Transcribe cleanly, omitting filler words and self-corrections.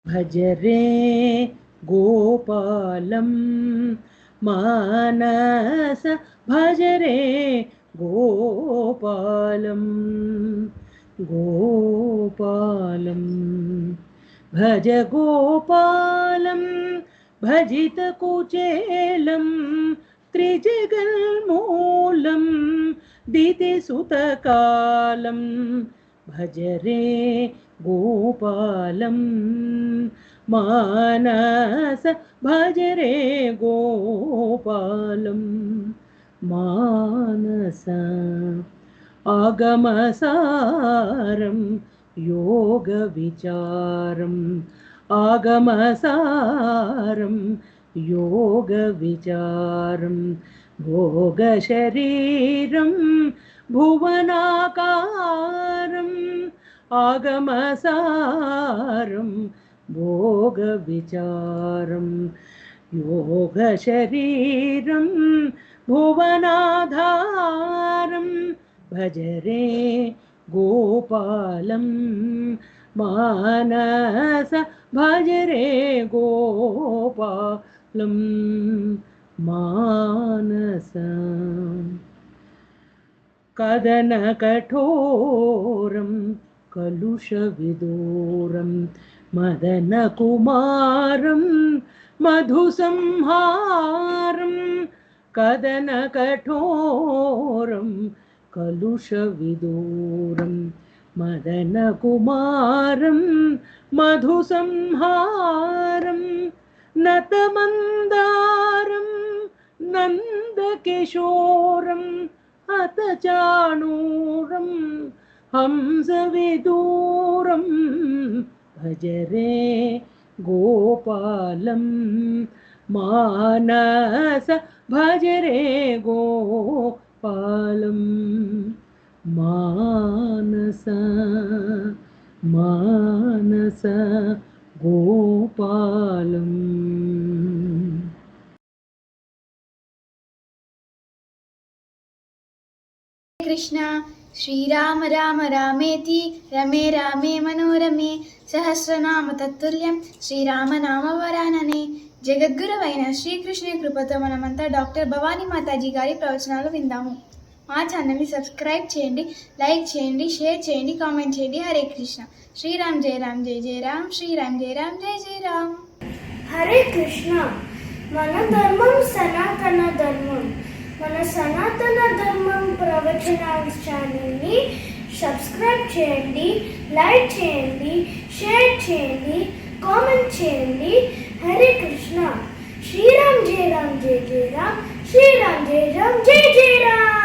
भज रे गोपालं मानस भज रे गोपालं गोपालं भज गोपालं भजितकुचेलं त्रिजगन्मूलं दितिसुतकालं भज रे गोपालं मानस भज रे गोपालं मानस आगमसारं योगविचारम् आगमसारं योगविचारं भोगशरीरं भुवनाकारम् आगमसारं भोगविचारं योगशरीरं भुवनाधारं भज रे गोपालं मानस भज रे गोपालं मानस कदनकठोरं कलुषविदूरं मदनकुमारं मधुसंहारं कदनकठोरं कलुषविदूरं मदनकुमारं मधुसंहारं नतमन्दारं नन्दकिशोरं हतचाणूरं हंसविदूरं भज रे गोपालं मानस भज रे गोपालं मानस मानस गोपालम्. कृष्ण श्रीराम राम रामेति रमे रामे मनोरमे सहस्रनाम तत्तुल्यं శ్రీరామ నామ వరాననే. జగద్గురువైన శ్రీకృష్ణుని కృపతో మనమంతా డాక్టర్ భవానీ మాతాజీ గారి ప్రవచనాలు విందాము. మా ఛానల్ని సబ్స్క్రైబ్ చేయండి, లైక్ చేయండి, షేర్ చేయండి, కామెంట్ చేయండి. హరే కృష్ణ. శ్రీరామ్ జయ రామ్ జయ జయ రామ్, శ్రీరామ్ జయ రామ్ జయ జయ రామ్. హరే కృష్ణ. మన ధర్మం సనాతన ధర్మం. మన సనాతన ధర్మం ప్రవచనాల ఛానల్ని సబ్స్క్రైబ్ చేయండి, లైక్ చేయండి, షేర్ చేయండి, కామెంట్ చేయండి. హరే కృష్ణ. శ్రీరామ్ జయ రామ్ జయ జయ రామ్, శ్రీరామ్ జయ రామ్ జయ జయ రామ్.